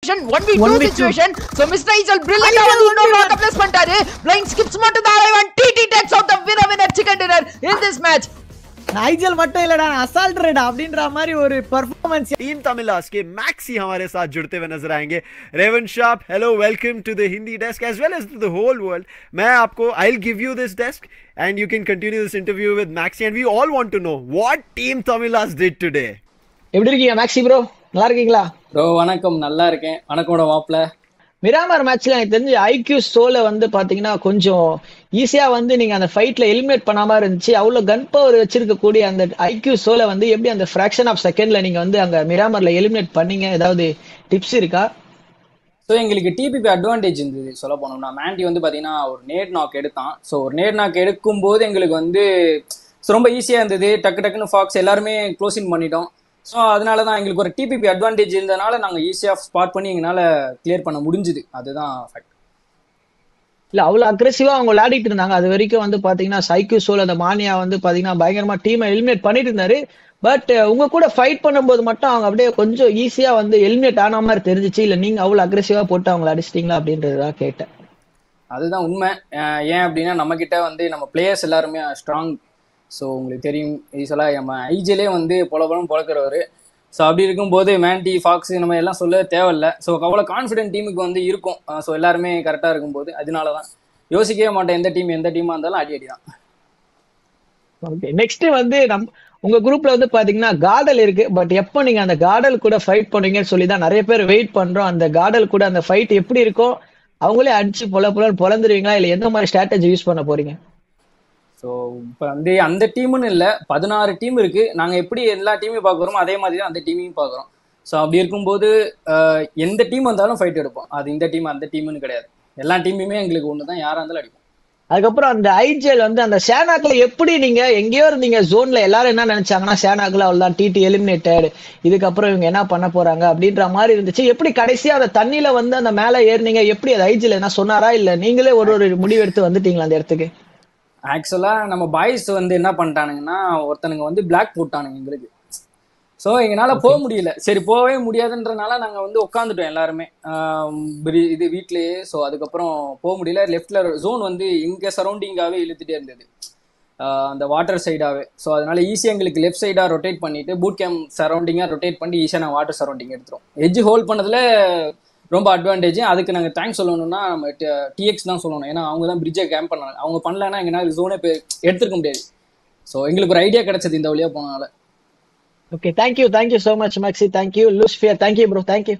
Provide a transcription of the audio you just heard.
1v2 situation. So Mr. Angel brilliant knock place பண்ணிட்டாரு. Blind skips மட்டும் தான் and TT takes out the winner chicken dinner in this match. Nigel மட்டும் இல்லடா assault radar அப்படின்ற மாதிரி ஒரு பெர்ஃபார்மன்ஸ் टीम तमिलास के मैक्सी हमारे साथ जुड़ते हुए नजर आएंगे Raven Sharp hello welcome to the Hindi desk as well as to the whole world मैं आपको I will give you this desk and you can continue this interview with Maxi and we all want to know what team Tamilas did today. எப்படி இருக்கீங்க maxi bro? நல்லா இருக்கீங்களா bro? வணக்கம், நல்லா இருக்கேன். வணக்கோட மாப்ள. மிராமர் மேட்ச்ல எனக்கு தெரிஞ்சு ஐக்யூ சோல வந்து பாத்தீங்கன்னா கொஞ்சம் ஈஸியா வந்து நீங்க அந்த ஃபைட்ல எலிமினேட் பண்ணாம இருந்துச்சு. அவ்வளவு கன் பவர் வச்சிருக்கக்கூடிய அந்த ஐக்யூ சோல வந்து எப்படி அந்த ஃபிராக்ஷன் ஆஃப் செகண்ட்ல நீங்க வந்து அங்க மிராமர்ல எலிமினேட் பண்ணீங்க? ஏதாவது டிப்ஸ் இருக்கா? ஸோ எங்களுக்கு டிபிபி அட்வான்டேஜ் இருந்தது சொல்ல போனோம்னா. மேண்டி வந்து பார்த்தீங்கன்னா ஒரு நேட் நாக் எடுத்தான். ஸோ ஒரு நேட் நாக் எடுக்கும்போது எங்களுக்கு வந்து ரொம்ப ஈஸியாக இருந்தது. டக்கு டக்குன்னு ஃபாக்ஸ் எல்லாருமே க்ளோஸ் இன் பண்ணிட்டோம். ஸோ அதனால தான் எங்களுக்கு ஒரு டிபிபி அட்வான்டேஜ் இருந்ததுனால நாங்கள் ஈஸியாக ஸ்பாட் பண்ணி எங்களால் கிளியர் பண்ண முடிஞ்சுது. அதுதான் ஃபேக்ட். இல்ல அவ்வளவு அக்ரெசிவா அவங்க விளையாடிட்டு இருந்தாங்க. அது வரைக்கும் வந்து பாத்தீங்கன்னா சைக்கிள் சோல் அந்த மானியா வந்து பாத்தீங்கன்னா பயங்கரமா டீமை எலிமினேட் பண்ணிட்டு இருந்தாரு. பட் உங்க கூட ஃபைட் பண்ணும்போது மட்டும் அவங்க அப்படியே கொஞ்சம் ஈஸியா வந்து எலிமினேட் ஆன மாதிரி தெரிஞ்சிச்சு. இல்ல நீங்க அவ்வளவு அக்ரெசிவா போட்டு அவங்களை அடிச்சிட்டீங்களா அப்படின்றதுதான் கேட்டேன். அதுதான் உண்மை. ஏன் அப்படின்னா நம்ம கிட்ட வந்து நம்ம பிளேயர்ஸ் எல்லாருமே ஸ்ட்ராங். ஸோ உங்களுக்கு தெரியும் ஈஸியாக நம்ம ஐஜிலே வந்து பொலபலம் பொழக்கிறவர். ஸோ அப்படி இருக்கும்போது மேண்டி ஃபாக்ஸ் நம்ம எல்லாம் சொல்ல தேவையில்லை. ஸோ அவ்வளோ கான்ஃபிடென்ட் டீமுக்கு வந்து இருக்கும். ஸோ எல்லாருமே கரெக்டாக இருக்கும்போது அதனால தான் யோசிக்கவே மாட்டேன். எந்த டீமாக இருந்தாலும் அடி தான். ஓகே, நெக்ஸ்ட் வந்து உங்க குரூப்ல வந்து பாத்தீங்கன்னா கார்டல் இருக்கு. பட் எப்போ நீங்க அந்த கார்டல் கூட ஃபைட் பண்ணுவீங்கன்னு சொல்லி தான் நிறைய பேர் வெயிட் பண்றோம். அந்த கார்டல் கூட அந்த ஃபைட் எப்படி இருக்கும்? அவங்களே அடிச்சு பொலந்துருவீங்களா இல்ல எந்த மாதிரி ஸ்ட்ராட்டஜி யூஸ் பண்ண போறீங்க? ஸோ இப்போ வந்து அந்த டீமுன்னு இல்லை, 16 டீம் இருக்கு. நாங்கள் எப்படி எல்லா டீமையும் பார்க்குறோமோ அதே மாதிரி தான் அந்த டீமையும் பார்க்குறோம். ஸோ அப்படி இருக்கும்போது எந்த டீம் வந்தாலும் ஃபைட் எடுப்போம். அது இந்த டீம் அந்த டீம்னு கிடையாது. எல்லா டீமுமே எங்களுக்கு ஒன்று தான், யாராக இருந்தாலும் அடிப்போம். அதுக்கப்புறம் அந்த ஐஜிஎல் வந்து அந்த சேனாக்ல எப்படி நீங்க எங்கேயோ இருந்தீங்க ஜோன்ல, எல்லாரும் என்ன நினைச்சாங்கன்னா சேனாக்ல அவ்வளவுதான் டிடி எலிமினேட்டட், இதுக்கப்புறம் இவங்க என்ன பண்ண போறாங்க அப்படின்ற மாதிரி இருந்துச்சு. எப்படி கடைசியா அந்த தண்ணியில வந்து அந்த மேல ஏறினீங்க? எப்படி அது ஐஜிஎல் என்ன சொன்னாரா இல்ல நீங்களே ஒரு முடிவு எடுத்து வந்துட்டீங்களா அந்த இடத்துக்கு? ஆக்சுவலாக நம்ம பாய்ஸ் வந்து என்ன பண்ணிட்டானுங்கன்னா ஒருத்தனுங்க வந்து பிளாக் போட்டானுங்க எங்களுக்கு. ஸோ எங்களால் போக முடியல. சரி போகவே முடியாதுன்றனால நாங்கள் வந்து உட்காந்துட்டோம் எல்லாருமே இது வீட்லேயே. ஸோ அதுக்கப்புறம் போக முடியல. லெஃப்டில் ஜோன் வந்து எங்கள் சரௌண்டிங்காகவே இழுத்துட்டே இருந்தது, அந்த வாட்டர் சைடாகவே. ஸோ அதனால ஈஸியாக எங்களுக்கு லெஃப்ட் சைடாக ரொட்டேட் பண்ணிவிட்டு பூட் கேம்ப் சரௌண்டிங்காக ரொட்டேட் பண்ணி ஈஸியாக நாங்கள் வாட்டர் சரௌண்டிங் எடுத்துரும். எட்ஜ் ஹோல்ட் பண்ணதில் ரொம்ப அட்வான்டேஜ். அதுக்கு நாங்கள் தேங்க்ஸ் சொல்லணும்னா நம்ம டிஎக்ஸ் தான் சொல்லணும். ஏன்னா அவங்க தான் பிரிட்ஜை கேம்ப் பண்ணாங்க. அவங்க பண்ணலன்னா எங்களால் ஜோனே எடுத்துருக்க முடியாது. ஸோ எங்களுக்கு ஒரு ஐடியா கிடைச்சது இந்த வழியாக போனனால. Okay, thank you so much Maxi. Thank you Lucifer. Thank you bro. Thank you.